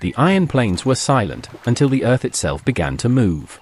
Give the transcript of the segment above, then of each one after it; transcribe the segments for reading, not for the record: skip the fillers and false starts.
The iron planes were silent until the earth itself began to move.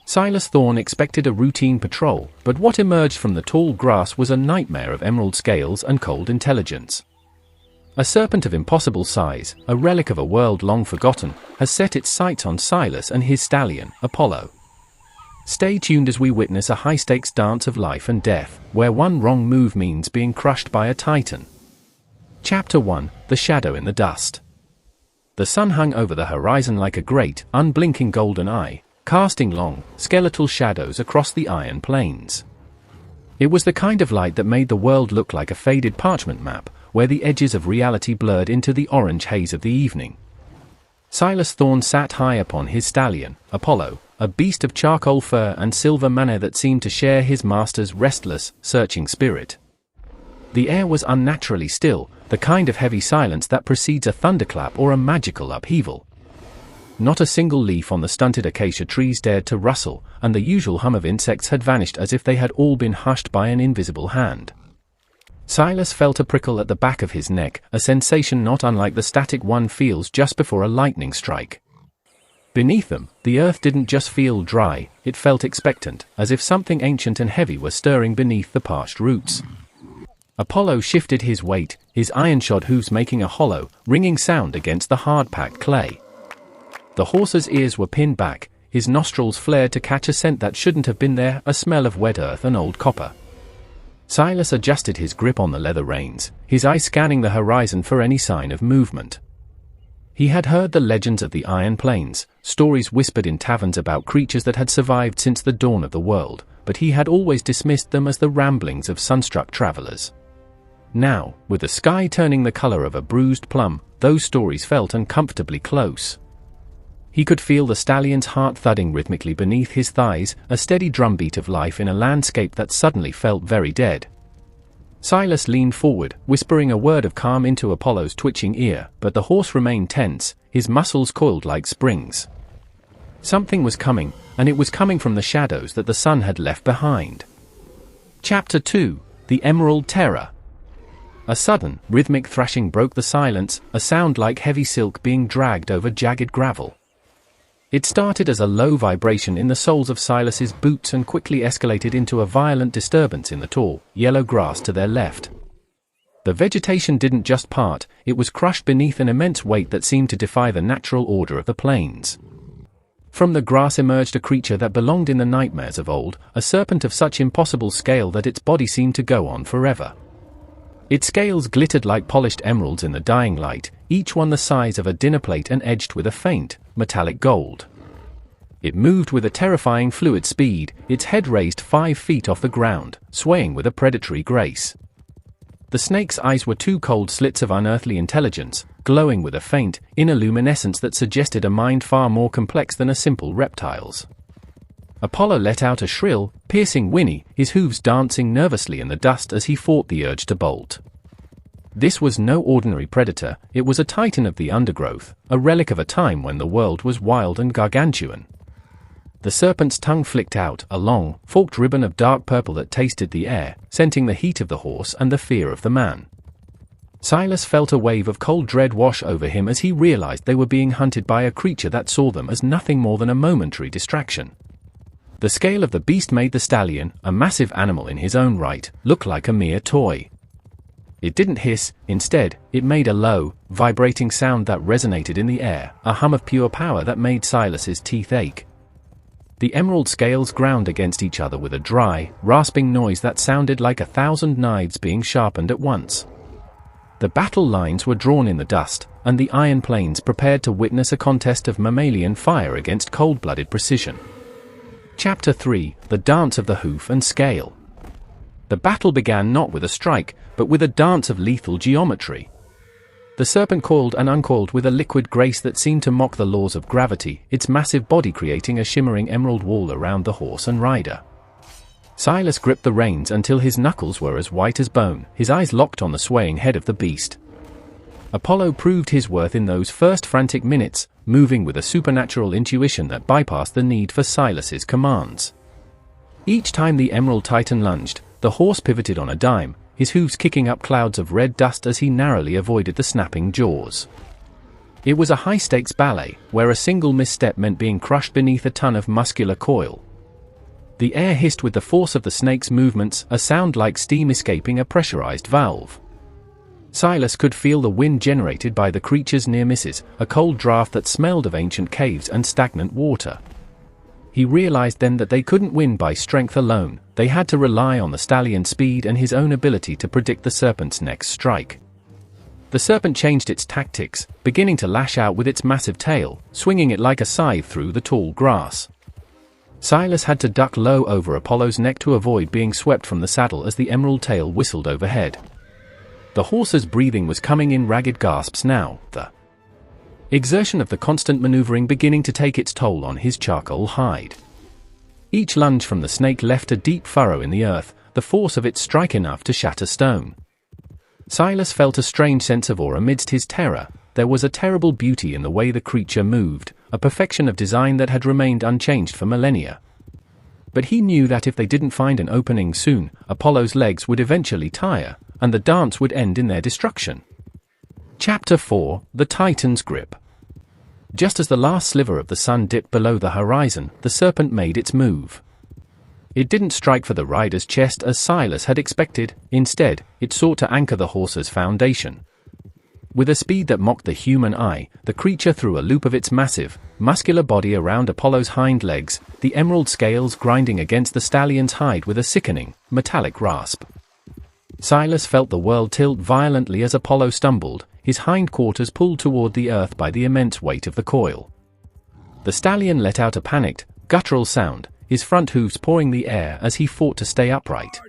Silas Thorne expected a routine patrol, but what emerged from the tall grass was a nightmare of emerald scales and cold intelligence. A serpent of impossible size, a relic of a world long forgotten, has set its sights on Silas and his stallion, Apollo. Stay tuned as we witness a high-stakes dance of life and death, where one wrong move means being crushed by a titan. Chapter 1: The Shadow in the Dust. The sun hung over the horizon like a great, unblinking golden eye, casting long, skeletal shadows across the iron plains. It was the kind of light that made the world look like a faded parchment map, where the edges of reality blurred into the orange haze of the evening. Silas Thorne sat high upon his stallion, Apollo, a beast of charcoal fur and silver manner that seemed to share his master's restless, searching spirit. The air was unnaturally still, the kind of heavy silence that precedes a thunderclap or a magical upheaval. Not a single leaf on the stunted acacia trees dared to rustle, and the usual hum of insects had vanished as if they had all been hushed by an invisible hand. Silas felt a prickle at the back of his neck, a sensation not unlike the static one feels just before a lightning strike. Beneath them, the earth didn't just feel dry, it felt expectant, as if something ancient and heavy were stirring beneath the parched roots. Apollo shifted his weight, his iron-shod hooves making a hollow, ringing sound against the hard-packed clay. The horse's ears were pinned back, his nostrils flared to catch a scent that shouldn't have been there, a smell of wet earth and old copper. Silas adjusted his grip on the leather reins, his eyes scanning the horizon for any sign of movement. He had heard the legends of the Iron Plains, stories whispered in taverns about creatures that had survived since the dawn of the world, but he had always dismissed them as the ramblings of sunstruck travelers. Now, with the sky turning the color of a bruised plum, those stories felt uncomfortably close. He could feel the stallion's heart thudding rhythmically beneath his thighs, a steady drumbeat of life in a landscape that suddenly felt very dead. Silas leaned forward, whispering a word of calm into Apollo's twitching ear, but the horse remained tense, his muscles coiled like springs. Something was coming, and it was coming from the shadows that the sun had left behind. Chapter 2: The Emerald Terror. A sudden, rhythmic thrashing broke the silence, a sound like heavy silk being dragged over jagged gravel. It started as a low vibration in the soles of Silas's boots and quickly escalated into a violent disturbance in the tall, yellow grass to their left. The vegetation didn't just part, it was crushed beneath an immense weight that seemed to defy the natural order of the plains. From the grass emerged a creature that belonged in the nightmares of old, a serpent of such impossible scale that its body seemed to go on forever. Its scales glittered like polished emeralds in the dying light, each one the size of a dinner plate and edged with a faint, metallic gold. It moved with a terrifying fluid speed, its head raised 5 feet off the ground, swaying with a predatory grace. The snake's eyes were two cold slits of unearthly intelligence, glowing with a faint, inner luminescence that suggested a mind far more complex than a simple reptile's. Apollo let out a shrill, piercing whinny, his hooves dancing nervously in the dust as he fought the urge to bolt. This was no ordinary predator, it was a titan of the undergrowth, a relic of a time when the world was wild and gargantuan. The serpent's tongue flicked out, a long, forked ribbon of dark purple that tasted the air, scenting the heat of the horse and the fear of the man. Silas felt a wave of cold dread wash over him as he realized they were being hunted by a creature that saw them as nothing more than a momentary distraction. The scale of the beast made the stallion, a massive animal in his own right, look like a mere toy. It didn't hiss, instead, it made a low, vibrating sound that resonated in the air, a hum of pure power that made Silas's teeth ache. The emerald scales ground against each other with a dry, rasping noise that sounded like 1,000 knives being sharpened at once. The battle lines were drawn in the dust, and the iron plains prepared to witness a contest of mammalian fire against cold-blooded precision. Chapter 3: The Dance of the Hoof and Scale. The battle began not with a strike, but with a dance of lethal geometry. The serpent coiled and uncoiled with a liquid grace that seemed to mock the laws of gravity, its massive body creating a shimmering emerald wall around the horse and rider. Silas gripped the reins until his knuckles were as white as bone, his eyes locked on the swaying head of the beast. Apollo proved his worth in those first frantic minutes, moving with a supernatural intuition that bypassed the need for Silas's commands. Each time the Emerald Titan lunged, the horse pivoted on a dime, his hooves kicking up clouds of red dust as he narrowly avoided the snapping jaws. It was a high-stakes ballet, where a single misstep meant being crushed beneath a ton of muscular coil. The air hissed with the force of the snake's movements, a sound like steam escaping a pressurized valve. Silas could feel the wind generated by the creature's near misses, a cold draft that smelled of ancient caves and stagnant water. He realized then that they couldn't win by strength alone, they had to rely on the stallion's speed and his own ability to predict the serpent's next strike. The serpent changed its tactics, beginning to lash out with its massive tail, swinging it like a scythe through the tall grass. Silas had to duck low over Apollo's neck to avoid being swept from the saddle as the emerald tail whistled overhead. The horse's breathing was coming in ragged gasps now, the exertion of the constant maneuvering beginning to take its toll on his charcoal hide. Each lunge from the snake left a deep furrow in the earth, the force of its strike enough to shatter stone. Silas felt a strange sense of awe amidst his terror. There was a terrible beauty in the way the creature moved, a perfection of design that had remained unchanged for millennia. But he knew that if they didn't find an opening soon, Apollo's legs would eventually tire, and the dance would end in their destruction. Chapter 4: The Titan's Grip. Just as the last sliver of the sun dipped below the horizon, the serpent made its move. It didn't strike for the rider's chest as Silas had expected, instead, it sought to anchor the horse's foundation. With a speed that mocked the human eye, the creature threw a loop of its massive, muscular body around Apollo's hind legs, the emerald scales grinding against the stallion's hide with a sickening, metallic rasp. Silas felt the world tilt violently as Apollo stumbled, his hindquarters pulled toward the earth by the immense weight of the coil. The stallion let out a panicked, guttural sound, his front hooves pawing the air as he fought to stay upright.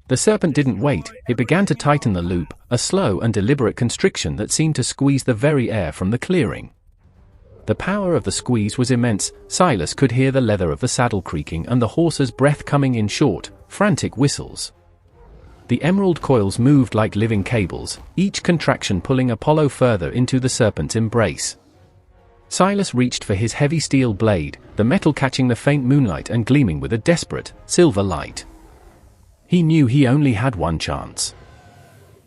The serpent didn't wait, it began to tighten the loop, a slow and deliberate constriction that seemed to squeeze the very air from the clearing. The power of the squeeze was immense. Silas could hear the leather of the saddle creaking and the horse's breath coming in short, frantic whistles. The emerald coils moved like living cables, each contraction pulling Apollo further into the serpent's embrace. Silas reached for his heavy steel blade, the metal catching the faint moonlight and gleaming with a desperate, silver light. He knew he only had one chance.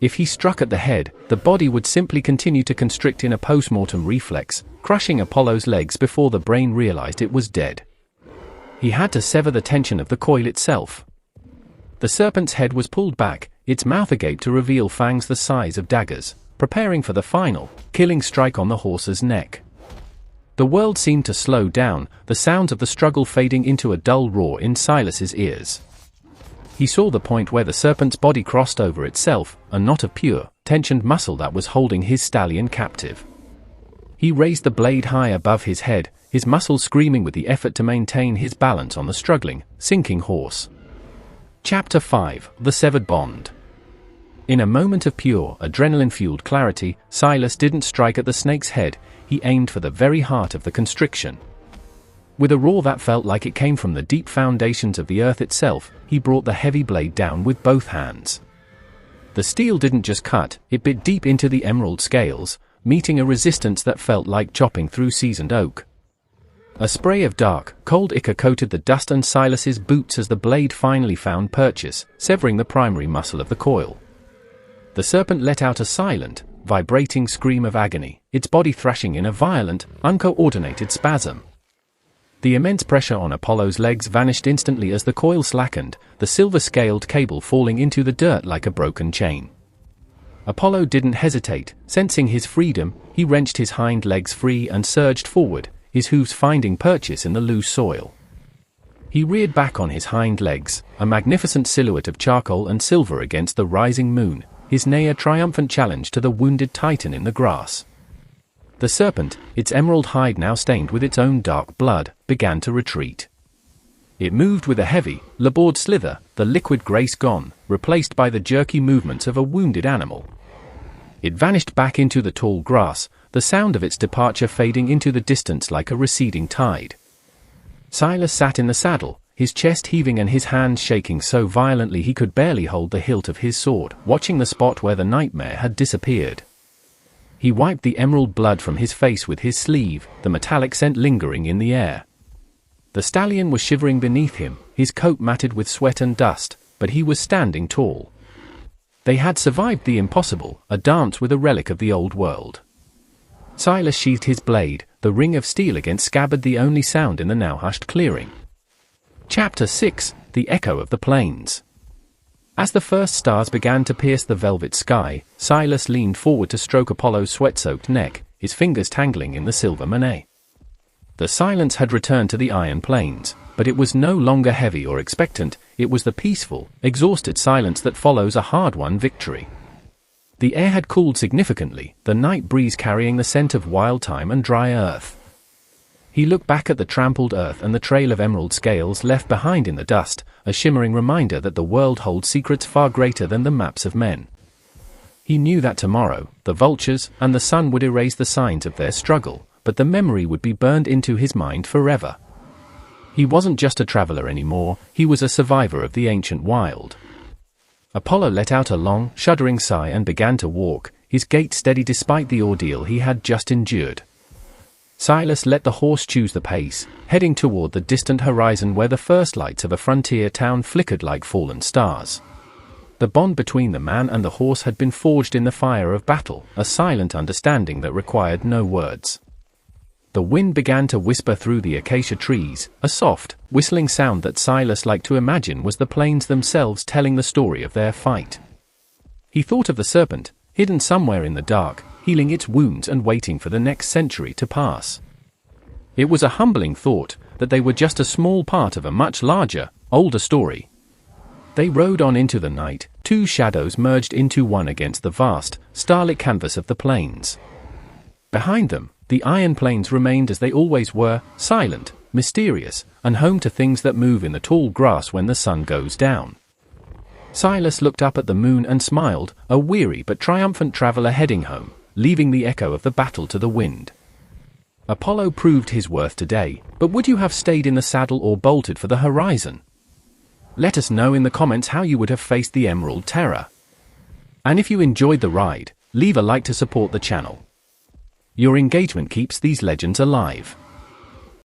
If he struck at the head, the body would simply continue to constrict in a post-mortem reflex, crushing Apollo's legs before the brain realized it was dead. He had to sever the tension of the coil itself. The serpent's head was pulled back, its mouth agape to reveal fangs the size of daggers, preparing for the final, killing strike on the horse's neck. The world seemed to slow down, the sounds of the struggle fading into a dull roar in Silas's ears. He saw the point where the serpent's body crossed over itself, a knot of pure, tensioned muscle that was holding his stallion captive. He raised the blade high above his head, his muscles screaming with the effort to maintain his balance on the struggling, sinking horse. Chapter 5: The Severed Bond. In a moment of pure, adrenaline-fueled clarity, Silas didn't strike at the snake's head, he aimed for the very heart of the constriction. With a roar that felt like it came from the deep foundations of the earth itself, he brought the heavy blade down with both hands. The steel didn't just cut, it bit deep into the emerald scales, meeting a resistance that felt like chopping through seasoned oak. A spray of dark, cold ichor coated the dust on Silas's boots as the blade finally found purchase, severing the primary muscle of the coil. The serpent let out a silent, vibrating scream of agony, its body thrashing in a violent, uncoordinated spasm. The immense pressure on Apollo's legs vanished instantly as the coil slackened, the silver-scaled cable falling into the dirt like a broken chain. Apollo didn't hesitate, sensing his freedom, he wrenched his hind legs free and surged forward, his hooves finding purchase in the loose soil. He reared back on his hind legs, a magnificent silhouette of charcoal and silver against the rising moon, his neigh a triumphant challenge to the wounded titan in the grass. The serpent, its emerald hide now stained with its own dark blood, began to retreat. It moved with a heavy, labored slither, the liquid grace gone, replaced by the jerky movements of a wounded animal. It vanished back into the tall grass, the sound of its departure fading into the distance like a receding tide. Silas sat in the saddle, his chest heaving and his hands shaking so violently he could barely hold the hilt of his sword, watching the spot where the nightmare had disappeared. He wiped the emerald blood from his face with his sleeve, the metallic scent lingering in the air. The stallion was shivering beneath him, his coat matted with sweat and dust, but he was standing tall. They had survived the impossible, a dance with a relic of the old world. Silas sheathed his blade, the ring of steel against scabbard the only sound in the now hushed clearing. Chapter 6: The Echo of the Plains. As the first stars began to pierce the velvet sky, Silas leaned forward to stroke Apollo's sweat-soaked neck, his fingers tangling in the silver manet. The silence had returned to the Iron Plains, but it was no longer heavy or expectant. It was the peaceful, exhausted silence that follows a hard-won victory. The air had cooled significantly, the night breeze carrying the scent of wild thyme and dry earth. He looked back at the trampled earth and the trail of emerald scales left behind in the dust, a shimmering reminder that the world holds secrets far greater than the maps of men. He knew that tomorrow, the vultures and the sun would erase the signs of their struggle, but the memory would be burned into his mind forever. He wasn't just a traveler anymore, he was a survivor of the ancient wild. Apollo let out a long, shuddering sigh and began to walk, his gait steady despite the ordeal he had just endured. Silas let the horse choose the pace, heading toward the distant horizon where the first lights of a frontier town flickered like fallen stars. The bond between the man and the horse had been forged in the fire of battle, a silent understanding that required no words. The wind began to whisper through the acacia trees, a soft, whistling sound that Silas liked to imagine was the plains themselves telling the story of their fight. He thought of the serpent, hidden somewhere in the dark, healing its wounds and waiting for the next century to pass. It was a humbling thought, that they were just a small part of a much larger, older story. They rode on into the night, two shadows merged into one against the vast, starlit canvas of the plains. Behind them, the Iron Plains remained as they always were, silent, mysterious, and home to things that move in the tall grass when the sun goes down. Silas looked up at the moon and smiled, a weary but triumphant traveler heading home, leaving the echo of the battle to the wind. Apollo proved his worth today, but would you have stayed in the saddle or bolted for the horizon? Let us know in the comments how you would have faced the Emerald Terror. And if you enjoyed the ride, leave a like to support the channel. Your engagement keeps these legends alive.